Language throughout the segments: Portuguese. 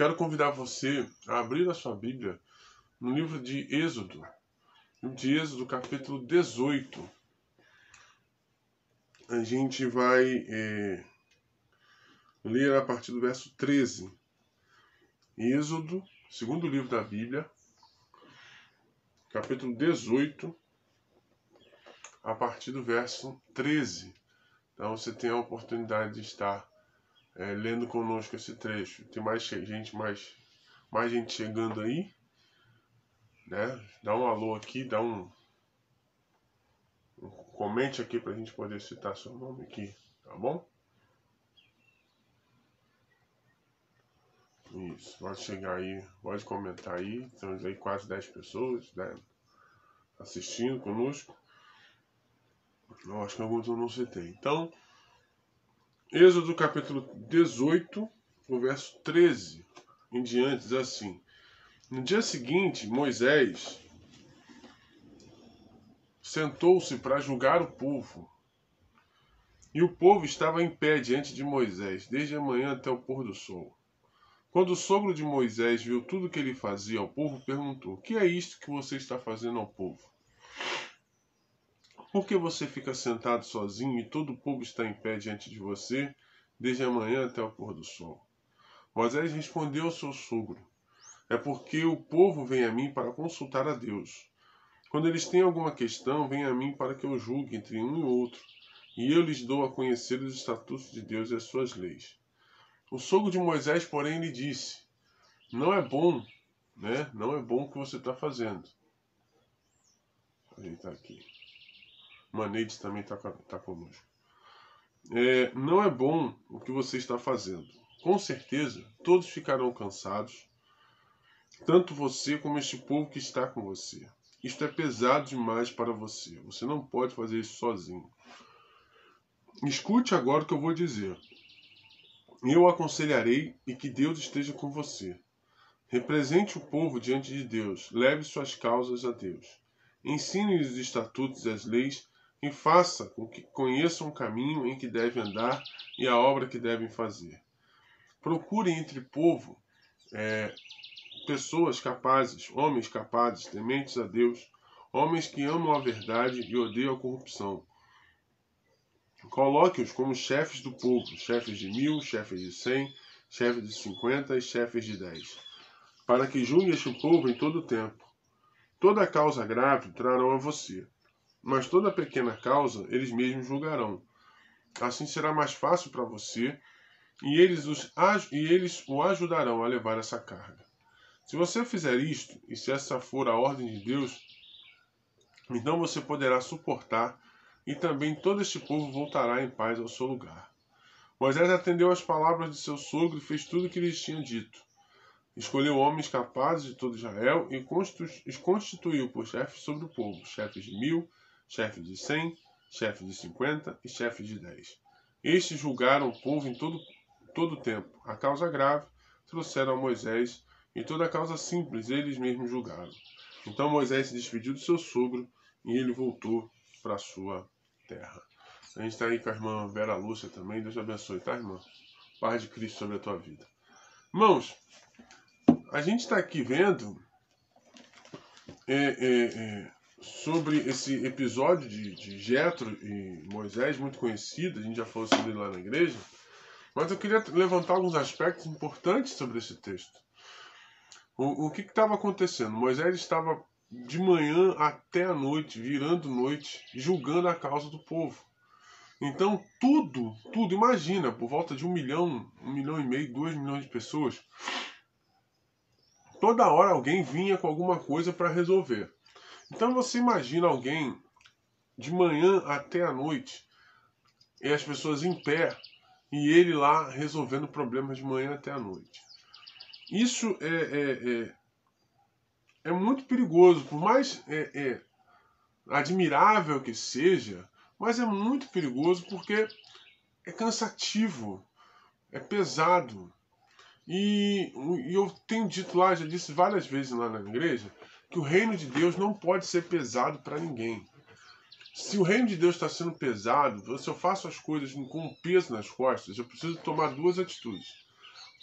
quero convidar você a abrir a sua Bíblia no livro de Êxodo, capítulo 18. A gente vai ler a partir do verso 13. Êxodo, segundo livro da Bíblia, capítulo 18, a partir do verso 13. Então você tem a oportunidade de estar lendo conosco esse trecho. Tem mais gente chegando aí, né? Dá um alô aqui, comente aqui para a gente poder citar seu nome aqui, tá bom? Isso, pode chegar aí, pode comentar aí. Estamos aí quase 10 pessoas, né, assistindo conosco. Eu acho que alguns eu não citei. Então, Êxodo capítulo 18, o verso 13 em diante, diz assim: No dia seguinte, Moisés sentou-se para julgar o povo. E o povo estava em pé diante de Moisés, desde a manhã até o pôr do sol. Quando o sogro de Moisés viu tudo que ele fazia ao povo, perguntou: Que é isto que você está fazendo ao povo? Por que você fica sentado sozinho e todo o povo está em pé diante de você, desde a manhã até o pôr do sol? Moisés respondeu ao seu sogro: É porque o povo vem a mim para consultar a Deus. Quando eles têm alguma questão, vêm a mim para que eu julgue entre um e outro, e eu lhes dou a conhecer os estatutos de Deus e as suas leis. O sogro de Moisés, porém, lhe disse: Não é bom, né? Não é bom o que você está fazendo. Ele está aqui. Maneide também está conosco. Não é bom o que você está fazendo. Com certeza, todos ficarão cansados, tanto você como este povo que está com você. Isto é pesado demais para você. Você não pode fazer isso sozinho. Escute agora o que eu vou dizer. Eu aconselharei e que Deus esteja com você. Represente o povo diante de Deus. Leve suas causas a Deus. Ensine-lhes os estatutos e as leis e faça com que conheçam o caminho em que devem andar e a obra que devem fazer. Procure entre o povo pessoas capazes, homens capazes, tementes a Deus, homens que amam a verdade e odeiam a corrupção. Coloque-os como chefes do povo, chefes de 1000, chefes de 100, chefes de 50 e chefes de 10, para que julgue este povo em todo o tempo. Toda causa grave trarão a você, mas toda pequena causa eles mesmos julgarão. Assim será mais fácil para você, e eles o ajudarão a levar essa carga. Se você fizer isto, e se essa for a ordem de Deus, então você poderá suportar, e também todo este povo voltará em paz ao seu lugar. Moisés atendeu às palavras de seu sogro e fez tudo o que lhes tinha dito. Escolheu homens capazes de todo Israel e os constituiu por chefes sobre o povo, chefes de 1000, chefes de 100, chefes de 50 e chefes de 10. Estes julgaram o povo em todo o tempo. A causa grave trouxeram a Moisés, e toda a causa simples eles mesmos julgaram. Então Moisés se despediu do seu sogro e ele voltou para a sua terra. A gente está aí com a irmã Vera Lúcia também. Deus te abençoe, tá, irmã? Paz de Cristo sobre a tua vida. Irmãos, a gente está aqui vendo sobre esse episódio de Jetro e Moisés, muito conhecido. A gente já falou sobre ele lá na igreja. Mas eu queria levantar alguns aspectos importantes sobre esse texto. O que estava acontecendo? Moisés estava de manhã até a noite, virando noite, julgando a causa do povo. Então, tudo, imagina, por volta de 1 milhão e meio, 2 milhões de pessoas, toda hora alguém vinha com alguma coisa para resolver. Então, você imagina alguém de manhã até a noite, e as pessoas em pé, e ele lá resolvendo problemas de manhã até a noite. Isso é muito perigoso, por mais admirável que seja, mas é muito perigoso porque é cansativo, é pesado. E eu tenho dito lá, já disse várias vezes lá na igreja, que o reino de Deus não pode ser pesado para ninguém. Se o reino de Deus está sendo pesado, se eu faço as coisas com um peso nas costas, eu preciso tomar duas atitudes.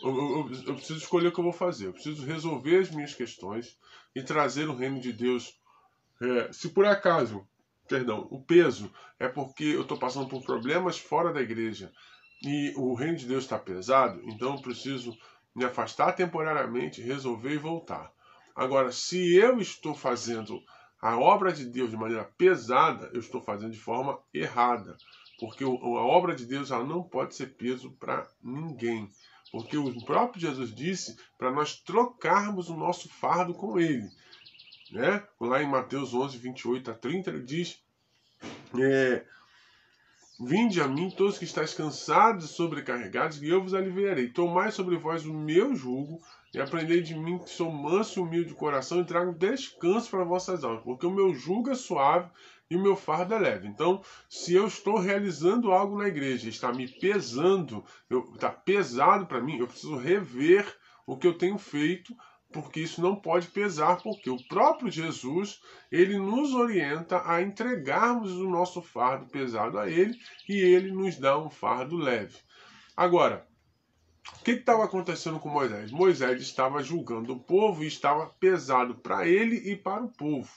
eu preciso escolher o que eu vou fazer. Eu preciso resolver as minhas questões e trazer o reino de Deus. Se por acaso, perdão, o peso é porque eu estou passando por problemas fora da igreja e o reino de Deus está pesado, então eu preciso me afastar temporariamente, resolver e voltar. Agora, se eu estou fazendo a obra de Deus de maneira pesada, eu estou fazendo de forma errada. Porque a obra de Deus ela não pode ser peso para ninguém. Porque o próprio Jesus disse para nós trocarmos o nosso fardo com ele. Né? Lá em Mateus 11, 28 a 30, ele diz: vinde a mim todos que estáis cansados e sobrecarregados, e eu vos aliviarei. Tomai sobre vós o meu jugo, e aprendei de mim, que sou manso e humilde de coração, e trago descanso para vossas almas, porque o meu jugo é suave e o meu fardo é leve. Então, se eu estou realizando algo na igreja, está me pesando, está pesado para mim, eu preciso rever o que eu tenho feito, porque isso não pode pesar, porque o próprio Jesus, ele nos orienta a entregarmos o nosso fardo pesado a ele, e ele nos dá um fardo leve. Agora, o que estava acontecendo com Moisés? Moisés estava julgando o povo e estava pesado para ele e para o povo.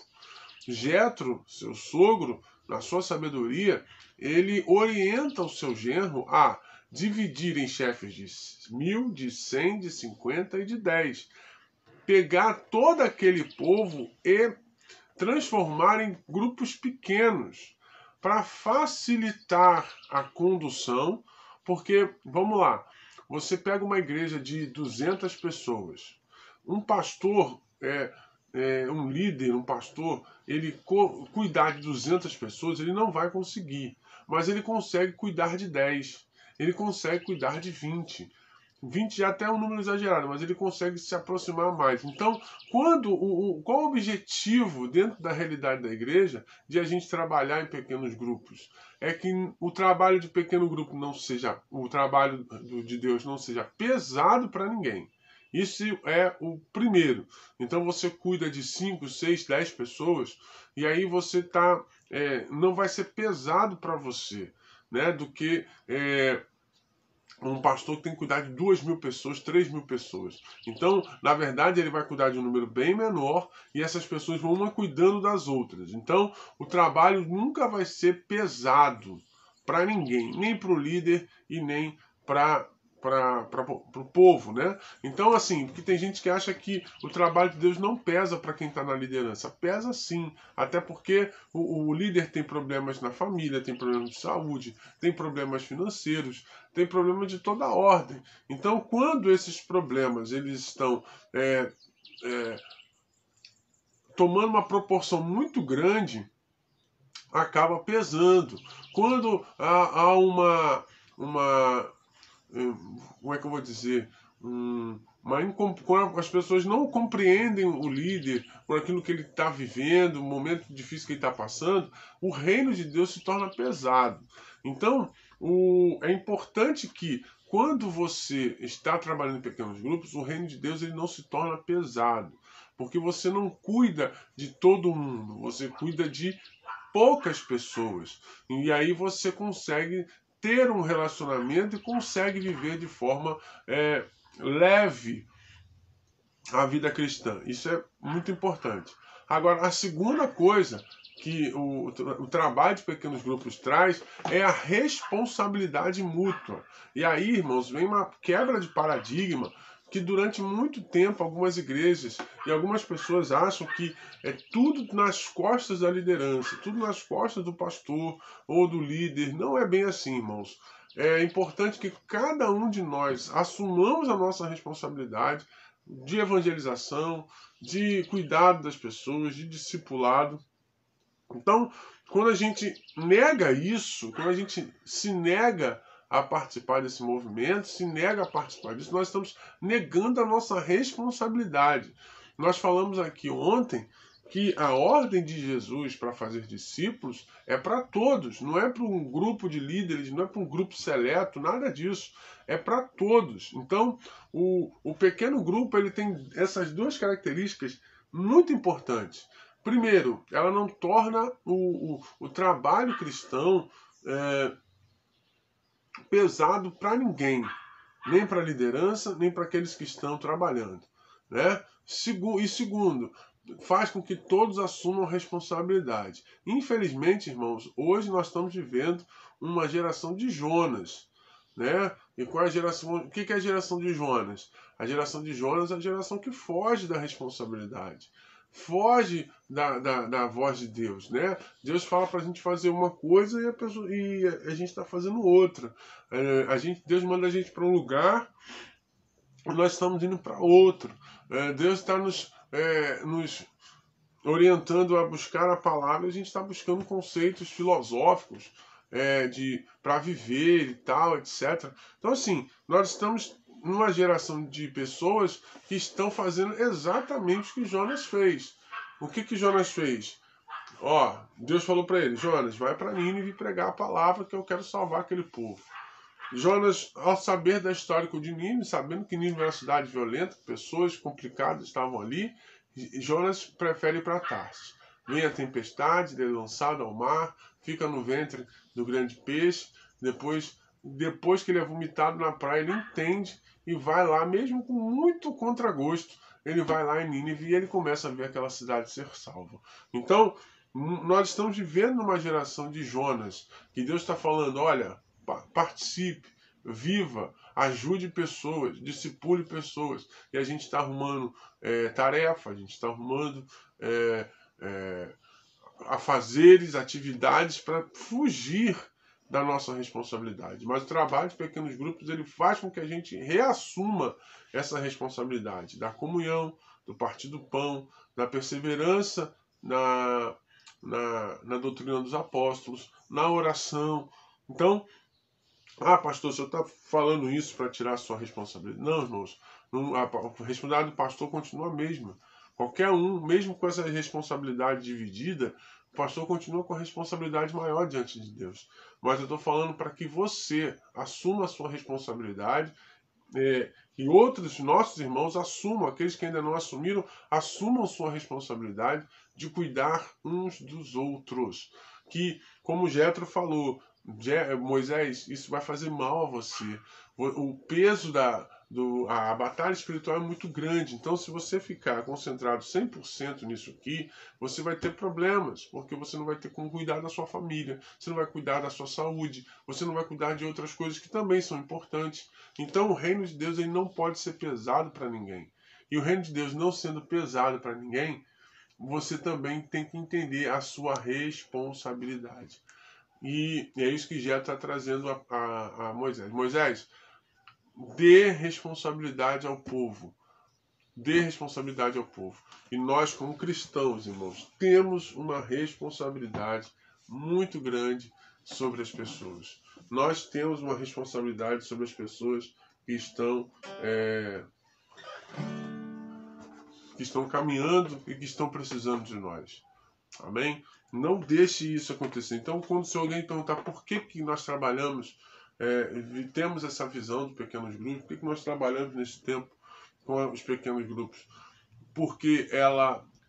Jetro, seu sogro, na sua sabedoria, ele orienta o seu genro a dividir em chefes de 1000, de 100, de 50 e de 10. Pegar todo aquele povo e transformar em grupos pequenos para facilitar a condução, porque, vamos lá, você pega uma igreja de 200 pessoas, um pastor, um líder, um pastor, ele cuidar de 200 pessoas, ele não vai conseguir, mas ele consegue cuidar de 10, ele consegue cuidar de 20. 20 já até é um número exagerado, mas ele consegue se aproximar mais. Então, qual o objetivo dentro da realidade da igreja de a gente trabalhar em pequenos grupos? É que o trabalho de pequeno grupo não seja, o trabalho de Deus não seja pesado para ninguém. Isso é o primeiro. Então você cuida de 5, 6, 10 pessoas e aí você não vai ser pesado para você, né? Do que um pastor que tem que cuidar de 2.000 pessoas, 3.000 pessoas. Então, na verdade, ele vai cuidar de um número bem menor e essas pessoas vão uma cuidando das outras. Então, o trabalho nunca vai ser pesado para ninguém, nem para o líder e nem para o povo, né? Então, assim, porque tem gente que acha que o trabalho de Deus não pesa para quem está na liderança. Pesa sim, até porque o líder tem problemas na família, tem problemas de saúde, tem problemas financeiros, tem problemas de toda ordem. Então, quando esses problemas eles estão tomando uma proporção muito grande, acaba pesando. Quando há uma como é que eu vou dizer? Quando as pessoas não compreendem o líder por aquilo que ele está vivendo, o momento difícil que ele está passando, o reino de Deus se torna pesado. Então, é importante que quando você está trabalhando em pequenos grupos, o reino de Deus ele não se torna pesado. Porque você não cuida de todo mundo, você cuida de poucas pessoas. E aí você consegue ter um relacionamento e consegue viver de forma leve a vida cristã. Isso é muito importante. Agora, a segunda coisa que o trabalho de pequenos grupos traz é a responsabilidade mútua. E aí, irmãos, vem uma quebra de paradigma que durante muito tempo algumas igrejas e algumas pessoas acham que é tudo nas costas da liderança, tudo nas costas do pastor ou do líder. Não é bem assim, irmãos. É importante que cada um de nós assumamos a nossa responsabilidade de evangelização, de cuidado das pessoas, de discipulado. Então, quando a gente nega isso, quando a gente se nega a participar desse movimento, se nega a participar disso, nós estamos negando a nossa responsabilidade. Nós falamos aqui ontem que a ordem de Jesus para fazer discípulos é para todos, não é para um grupo de líderes, não é para um grupo seleto, nada disso. É para todos. Então, o pequeno grupo ele tem essas duas características muito importantes. Primeiro, ela não torna o trabalho cristão pesado para ninguém. nem para a liderança, nem para aqueles que estão trabalhando, né? E segundo, faz com que todos assumam responsabilidade. Infelizmente, irmãos, hoje nós estamos vivendo uma geração de Jonas, né? E qual é a geração? O que é a geração de Jonas? A geração de Jonas é a geração que foge da responsabilidade, foge da voz de Deus, né? Deus fala para a gente fazer uma coisa e a gente está fazendo outra. Deus manda a gente para um lugar e nós estamos indo para outro. Deus está nos orientando a buscar a palavra, a gente está buscando conceitos filosóficos para viver e tal, etc. Então, assim, nós estamos numa geração de pessoas que estão fazendo exatamente o que Jonas fez. O que Jonas fez? Deus falou para ele: Jonas, vai para Nínive pregar a palavra que eu quero salvar aquele povo. Jonas, ao saber da história de Nínive, sabendo que Nínive era uma cidade violenta, pessoas complicadas estavam ali, Jonas prefere ir para Tarsis. Vem a tempestade, ele é lançado ao mar, fica no ventre do grande peixe, depois que ele é vomitado na praia, ele entende e vai lá, mesmo com muito contragosto, ele vai lá em Nínive e ele começa a ver aquela cidade ser salva. Então, nós estamos vivendo numa geração de Jonas, que Deus está falando: olha, participe, viva, ajude pessoas, discipule pessoas. E a gente está arrumando tarefa, a gente está arrumando afazeres, atividades para fugir da nossa responsabilidade. Mas o trabalho de pequenos grupos, ele faz com que a gente reassuma essa responsabilidade da comunhão, do partir do pão, da perseverança na doutrina dos apóstolos, na oração. Então, pastor, o senhor está falando isso para tirar a sua responsabilidade. Não, irmãos, a responsabilidade do pastor continua a mesma. Qualquer um, mesmo com essa responsabilidade dividida, o pastor continua com a responsabilidade maior diante de Deus. Mas eu estou falando para que você assuma a sua responsabilidade e outros nossos irmãos assumam, aqueles que ainda não assumiram, assumam sua responsabilidade de cuidar uns dos outros. Que, como Jetro falou, Moisés, isso vai fazer mal a você. O peso a batalha espiritual é muito grande. Então, se você ficar concentrado 100% nisso aqui, você vai ter problemas, porque você não vai ter como cuidar da sua família, você não vai cuidar da sua saúde, você não vai cuidar de outras coisas que também são importantes. Então, o reino de Deus, ele não pode ser pesado para ninguém. E o reino de Deus não sendo pesado para ninguém, você também tem que entender a sua responsabilidade. E é isso que Jetro está trazendo a Moisés. Moisés, dê responsabilidade ao povo. Dê responsabilidade ao povo. E nós, como cristãos, irmãos, temos uma responsabilidade muito grande sobre as pessoas. Nós temos uma responsabilidade sobre as pessoas que estão caminhando e que estão precisando de nós. Amém? Não deixe isso acontecer. Então, se alguém perguntar por que nós trabalhamos, temos essa visão de pequenos grupos, por que nós trabalhamos nesse tempo com os pequenos grupos? Porque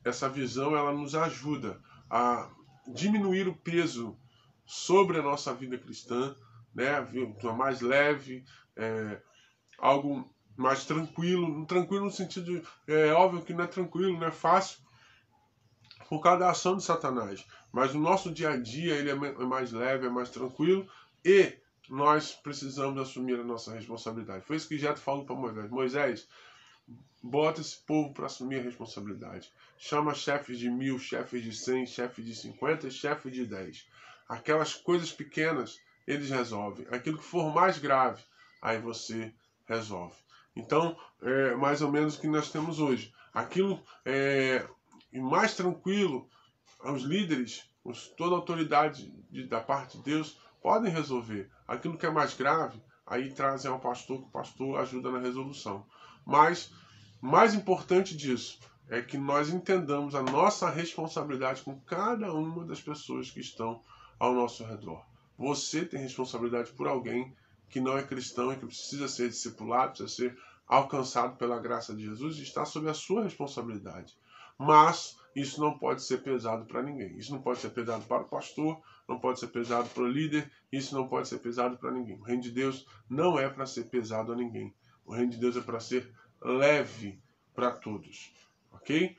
essa visão ela nos ajuda a diminuir o peso sobre a nossa vida cristã, né? Mais leve, algo mais tranquilo. Tranquilo no sentido, óbvio que não é tranquilo, não é fácil, por causa da ação de Satanás. Mas o nosso dia a dia ele é mais leve, é mais tranquilo e nós precisamos assumir a nossa responsabilidade. Foi isso que Jetro falou para Moisés. Moisés, bota esse povo para assumir a responsabilidade. Chama chefes de 1000, chefes de 100, chefes de 50, chefes de 10. Aquelas coisas pequenas eles resolvem. Aquilo que for mais grave, aí você resolve. Então, é mais ou menos o que nós temos hoje. Aquilo e mais tranquilo, os líderes, toda a autoridade da parte de Deus podem resolver. Aquilo que é mais grave, aí trazem ao pastor, que o pastor ajuda na resolução. Mas, mais importante disso, é que nós entendamos a nossa responsabilidade com cada uma das pessoas que estão ao nosso redor. Você tem responsabilidade por alguém que não é cristão e que precisa ser discipulado, precisa ser alcançado pela graça de Jesus e está sob a sua responsabilidade. Mas isso não pode ser pesado para ninguém. Isso não pode ser pesado para o pastor, não pode ser pesado para o líder, isso não pode ser pesado para ninguém. O reino de Deus não é para ser pesado a ninguém. O reino de Deus é para ser leve para todos, ok?